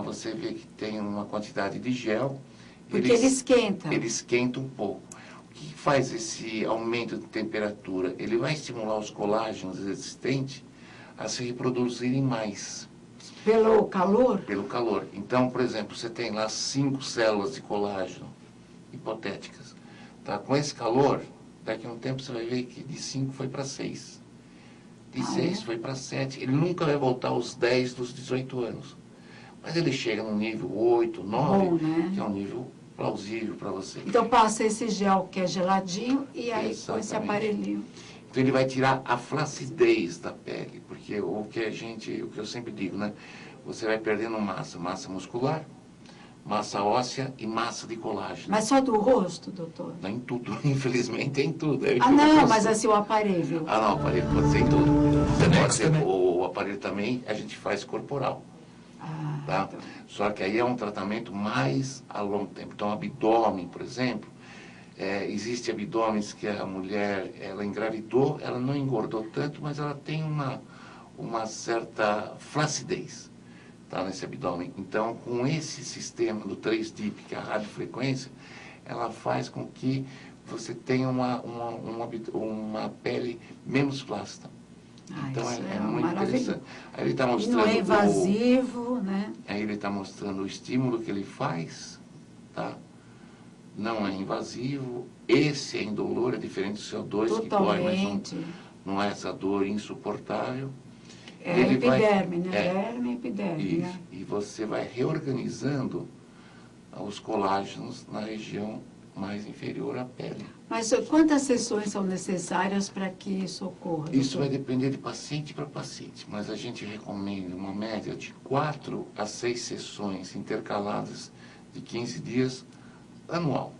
você vê que tem uma quantidade de gel. Porque ele esquenta. Ele esquenta um pouco. O que faz esse aumento de temperatura? Ele vai estimular os colágenos existentes a se reproduzirem mais. Pelo calor? Pelo calor. Então, por exemplo, você tem lá 5 células de colágeno hipotéticas. Tá? Com esse calor, daqui a um tempo você vai ver que de 5 foi para 6. De 6 foi para 7. Ele nunca vai voltar aos 10 dos 18 anos. Mas ele chega no nível 8, 9, bom, né? Que é um nível plausível para você. Então passa esse gel que é geladinho e aí Exatamente. com esse aparelhinho. Então ele vai tirar a flacidez da pele, porque o que eu sempre digo, né? Você vai perdendo massa muscular, massa óssea e massa de colágeno. Mas só do rosto, doutor? Não em tudo, infelizmente em tudo. Ah, não, mas assim o aparelho. Ah, não, o aparelho pode ser em tudo. Você pode ser, o aparelho também a gente faz corporal. Ah, Tá? então. Só que aí é um tratamento mais a longo tempo. Então, abdômen, por exemplo, existe abdômenes que a mulher, ela engravidou, ela não engordou tanto, mas ela tem uma certa flacidez, tá, nesse abdômen. Então, com esse sistema do 3-DIP, que é a radiofrequência, ela faz com que você tenha uma pele menos flácida. Então, isso é muito interessante. Aí ele está E mostrando não é invasivo, né? Aí ele está mostrando o estímulo que ele faz, tá? Não é invasivo, esse é indolor, é diferente do CO2, que dói, mas não é essa dor insuportável. É epiderme, né? Derme e epiderme, Isso. né? E você vai reorganizando os colágenos na região mais inferior à pele. Mas quantas sessões são necessárias para que isso ocorra? Isso vai doutor? depender de paciente para paciente, mas a gente recomenda uma média de 4 a 6 sessões intercaladas de 15 dias anual.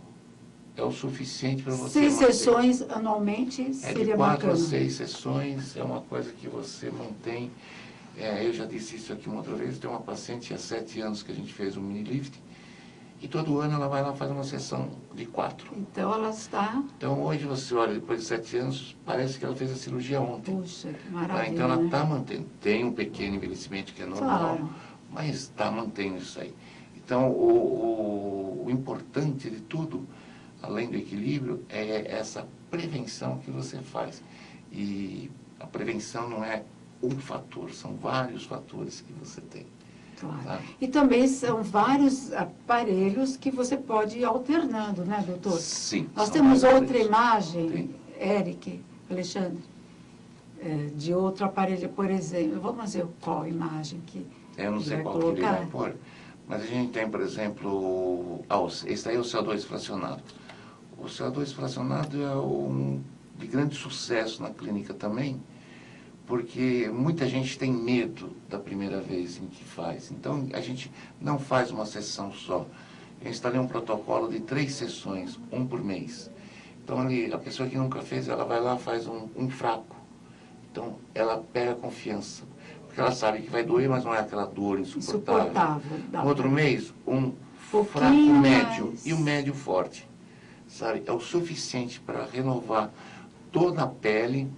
É o suficiente para você 6 manter. sessões anualmente De seria 4 bacana. a 6 sessões é uma coisa que você mantém. Eu já disse isso aqui uma outra vez, tem uma paciente há 7 anos que a gente fez um mini lift, e todo ano ela vai lá fazer uma sessão de 4. Então ela está... Então hoje você olha, depois de 7 anos, parece que ela fez a cirurgia ontem. Puxa, que Tá? maravilha, Então ela né? está mantendo. Tem um pequeno envelhecimento que é normal, Claro. mas está mantendo isso aí. Então o importante de tudo, além do equilíbrio, é essa prevenção que você faz. E a prevenção não é um fator, são vários fatores que você tem. Claro. Tá? E também são vários aparelhos que você pode ir alternando, né, doutor? Sim. Nós são temos vários outra aparelhos. imagem, Eric, Alexandre, de outro aparelho, por exemplo. Vamos ver qual imagem que Eu não sei vai qual que ele vai colocar. pôr, mas a gente tem, por exemplo, esse aí é o CO2 fracionado. O CO2 fracionado é de grande sucesso na clínica também, porque muita gente tem medo da primeira vez em que faz. Então, a gente não faz uma sessão só. Eu instalei um protocolo de 3 sessões, 1 por mês. Então, ali, a pessoa que nunca fez, ela vai lá e faz um fraco. Então, ela pega confiança. Porque ela sabe que vai doer, mas não é aquela dor insuportável. Dá. No outro mês, um Pouquinho fraco médio mais. e um médio forte. Sabe? É o suficiente para renovar toda a pele,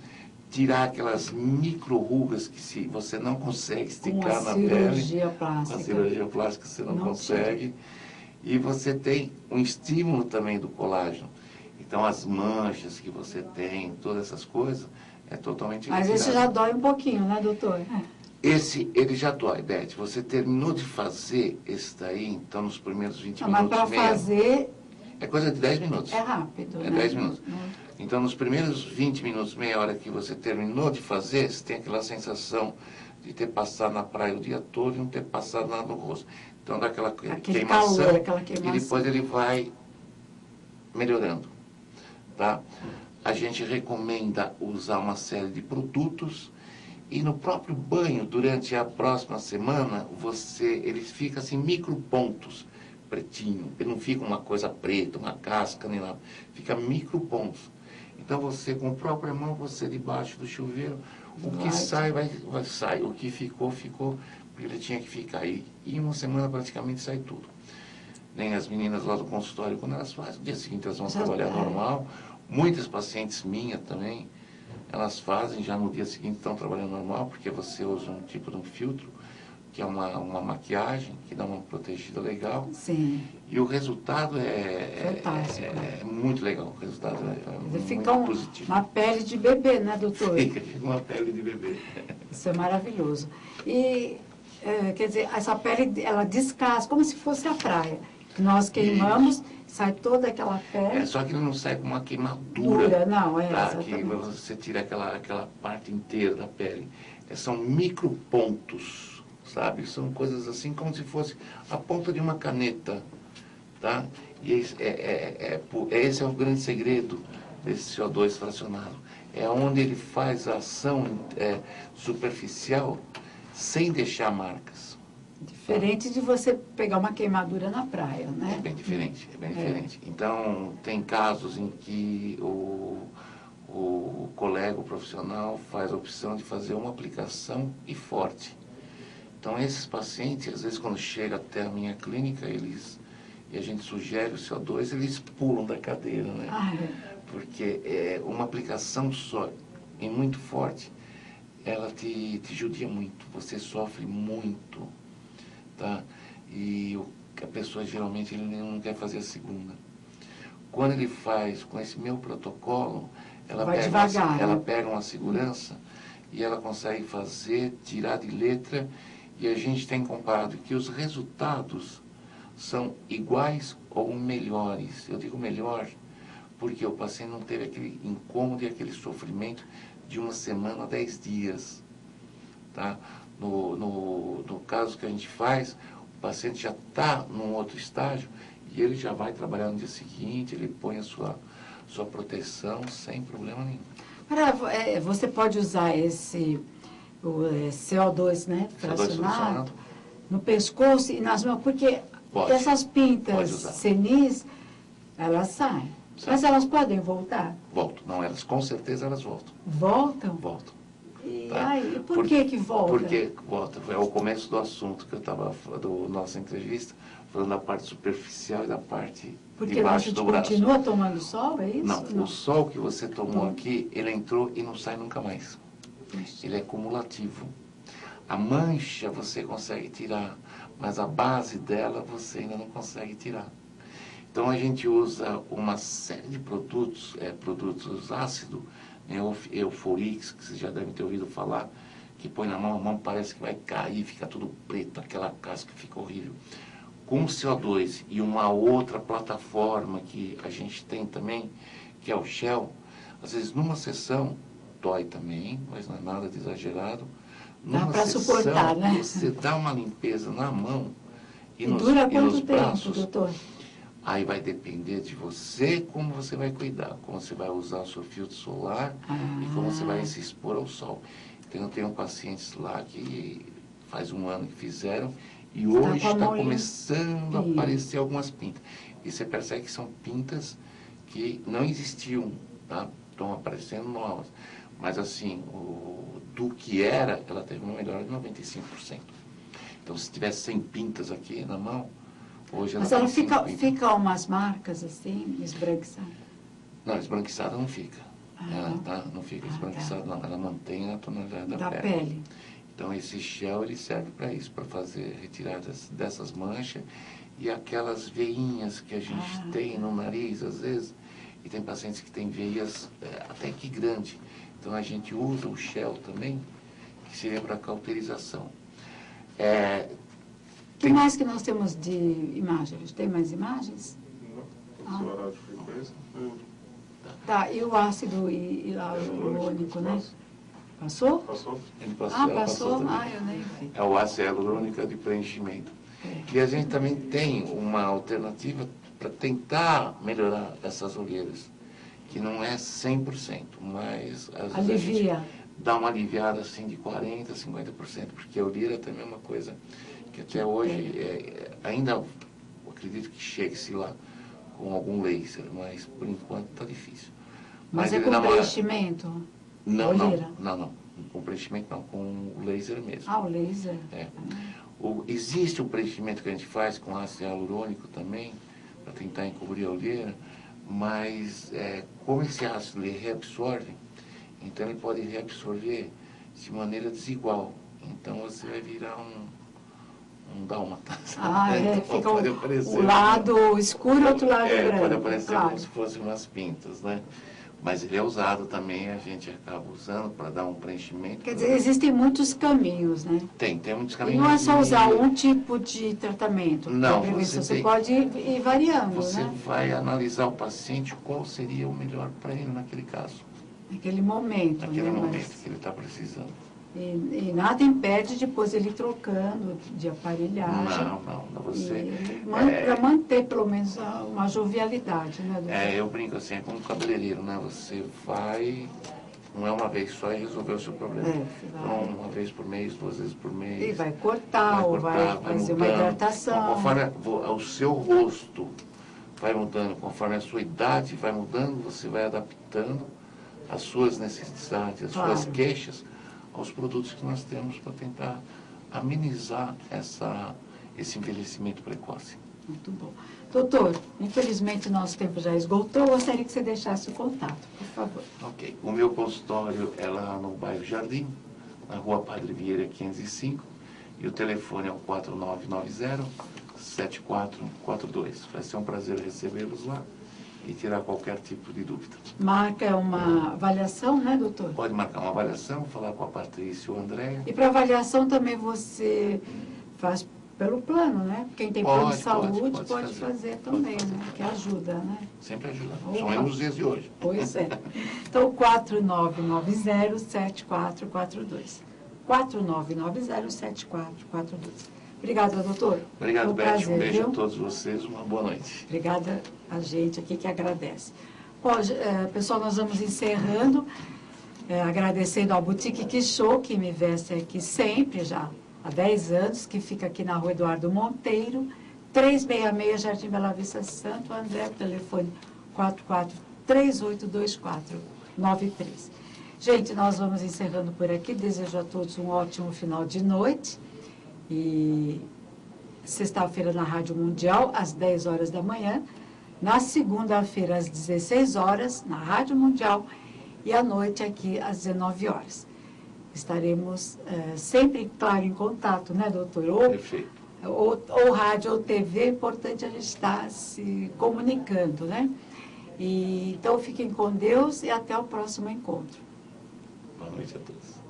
tirar aquelas micro-rugas que se você não consegue esticar na pele. Com a cirurgia plástica você não consegue. E você tem um estímulo também do colágeno. Então as manchas que você tem, todas essas coisas, é totalmente Mas retirado. esse já dói um pouquinho, né, doutor? Esse, ele já dói, Beth. Você terminou de fazer esse daí, então nos primeiros 20 Não, mas minutos para fazer é coisa de 10 minutos. é rápido, É né? 10 minutos. Então, nos primeiros 20 minutos, meia hora que você terminou de fazer, você tem aquela sensação de ter passado na praia o dia todo e não ter passado nada no rosto. Então, dá aquela queimação, calor, aquela queimação. E depois ele vai melhorando. Tá? A gente recomenda usar uma série de produtos e no próprio banho, durante a próxima semana, ele fica assim, micropontos, pretinho. Ele não fica uma coisa preta, uma casca, nem nada. Fica micropontos. Então, você, com a própria mão, você debaixo do chuveiro, o que sai, vai sai. O que ficou, ficou, porque ele tinha que ficar aí. E em uma semana, praticamente, sai tudo. Nem as meninas lá do consultório, quando elas fazem, no dia seguinte elas vão trabalhar normal. Muitas pacientes minhas também, elas fazem, já no dia seguinte estão trabalhando normal, porque você usa um tipo de um filtro, que é uma maquiagem, que dá uma protegida legal. Sim. E o resultado Fantástico. é muito legal. O resultado é Fica muito positivo. uma pele de bebê, né, doutor? Fica uma pele de bebê. Isso é maravilhoso. E, quer dizer, essa pele, ela descasca, como se fosse a praia. Nós queimamos, sai toda aquela pele. Só que não sai com uma queimadura. Não, tá? Que você tira aquela parte inteira da pele. São micropontos, sabe? São coisas assim como se fosse a ponta de uma caneta, tá? E esse é o grande segredo desse CO2 fracionado. É onde ele faz a ação superficial sem deixar marcas. Diferente de você pegar uma queimadura na praia, né? É bem diferente, é bem diferente. Então, tem casos em que o colega, o profissional, faz a opção de fazer uma aplicação e forte. Então, esses pacientes, às vezes, quando chega até a minha clínica, e a gente sugere o CO2, eles pulam da cadeira, né? Porque uma aplicação só e muito forte, ela te judia muito, você sofre muito, tá? E a pessoa, geralmente, ele não quer fazer a segunda. Quando ele faz com esse meu protocolo, ela pega uma segurança e ela consegue fazer, tirar de letra, e a gente tem comparado que os resultados são iguais ou melhores. Eu digo melhor porque o paciente não teve aquele incômodo e aquele sofrimento de uma semana a 10 dias. Tá? No caso que a gente faz, o paciente já está num outro estágio e ele já vai trabalhar no dia seguinte, ele põe a sua proteção sem problema nenhum. Agora, você pode usar o CO2, né, fracionado, no pescoço e nas mãos, porque essas pintas senis, elas saem. Mas elas podem voltar? Voltam. Não, elas com certeza elas voltam. Voltam? Voltam. E tá? aí, por que volta? Porque volta. É o começo do assunto que eu estava da nossa entrevista, falando da parte superficial e da parte porque de baixo do braço. Porque a gente continua tomando sol, é isso? Não, o sol que você tomou aqui, ele entrou e não sai nunca mais. Ele é cumulativo. A mancha você consegue tirar, mas a base dela você ainda não consegue tirar. Então a gente usa uma série de produtos ácidos, né, Euforix, que vocês já devem ter ouvido falar, que põe na mão, a mão parece que vai cair, fica tudo preto, aquela casca fica horrível. Com CO2 e uma outra plataforma que a gente tem também, que é o Shell, às vezes numa sessão, dói também, mas não é nada de exagerado. Dá para suportar, né? Você dá uma limpeza na mão e dura quanto tempo, braços, doutor? Aí vai depender de você, como você vai cuidar, como você vai usar o seu filtro solar e como você vai se expor ao sol. Então, eu tenho pacientes lá que faz um ano que fizeram e hoje está começando a aparecer algumas pintas. E você percebe que são pintas que não existiam, tá? Estão aparecendo novas. Mas, assim, do que era, ela teve uma melhora de 95%. Então, se tivesse 100 pintas aqui na mão, hoje ela mas ela fica umas marcas assim, esbranquiçada? Não, esbranquiçada não fica. Ela não fica esbranquiçada, não. Ela mantém a tonalidade da pele. Então, esse gel, ele serve para isso, para fazer retiradas dessas manchas e aquelas veinhas que a gente tem no nariz, às vezes, e tem pacientes que têm veias até que grandes. Então, a gente usa o gel também, que seria para cauterização. O que mais que nós temos de imagens? Tem mais imagens? Não, o radiofrequência. Tá, e o ácido hialurônico, né? Passou? Passou? Ele passou. Passou? Também. Eu nem vi. É o ácido hialurônico de preenchimento. E a gente também tem uma alternativa para tentar melhorar essas olheiras, que não é 100%, mas às vezes alivia. A gente dá uma aliviada assim de 40%, 50%, porque a olheira também é uma coisa que até hoje ainda acredito que chegue-se lá com algum laser, mas por enquanto está difícil. Mas é com preenchimento? Não, com preenchimento não, com o laser mesmo. O laser. Existe um preenchimento que a gente faz com ácido hialurônico também, para tentar encobrir a olheira, mas como esse ácido ele reabsorve, então ele pode reabsorver de maneira desigual. Então você vai virar um dálmata. Fica o lado escuro e outro lado branco. Pode aparecer como se fossem umas pintas, né? Mas ele é usado também, a gente acaba usando para dar um preenchimento. Quer dizer, existem muitos caminhos, né? Tem muitos caminhos. E não é só usar um tipo de tratamento. Não, você pode ir variando, Você né? vai analisar o paciente qual seria o melhor para ele naquele caso. Naquele momento. Naquele momento que ele está precisando. E nada impede depois ele trocando de aparelhagem. Não, você... Para manter pelo menos uma jovialidade, né? Eu brinco assim, é como um cabeleireiro, né? Você vai Não é uma vez só e resolver o seu problema. Vai. Então, uma vez por mês, 2 vezes por mês. E vai cortar, ou vai fazer uma hidratação. Conforme o seu rosto vai mudando, conforme a sua idade vai mudando, você vai adaptando as suas necessidades, as suas queixas aos produtos que nós temos para tentar amenizar esse envelhecimento precoce. Muito bom. Doutor, infelizmente nosso tempo já esgotou, gostaria que você deixasse o contato, por favor. Ok. O meu consultório é lá no bairro Jardim, na rua Padre Vieira 505, e o telefone é o 4990-7442. Vai ser um prazer recebê-los lá e tirar qualquer tipo de dúvida. Marca uma avaliação, né, doutor? Pode marcar uma avaliação, falar com a Patrícia ou a Andréia. E para avaliação também você faz pelo plano, né? Quem tem plano de saúde pode fazer também, né? Que ajuda, né? Sempre ajuda. São nos dias de hoje. Pois é. Então, 4990-7442. 4990-7442. Obrigada, doutor. Obrigado, Beth. Prazer, um beijo viu? a todos vocês. Uma boa noite. Obrigada a gente aqui que agradece. Bom, pessoal, nós vamos encerrando, agradecendo ao Boutique Quixô, que me veste aqui sempre, já há 10 anos, que fica aqui na rua Eduardo Monteiro, 366, Jardim Bela Vista Santo André, telefone 44382493. Gente, nós vamos encerrando por aqui, desejo a todos um ótimo final de noite, e sexta-feira na Rádio Mundial, às 10 horas da manhã, na segunda-feira, às 16 horas, na Rádio Mundial, e à noite aqui, às 19 horas. Estaremos sempre, claro, em contato, né, doutor? Perfeito. Ou rádio ou TV, é importante a gente estar se comunicando, né? Então, fiquem com Deus e até o próximo encontro. Boa noite a todos.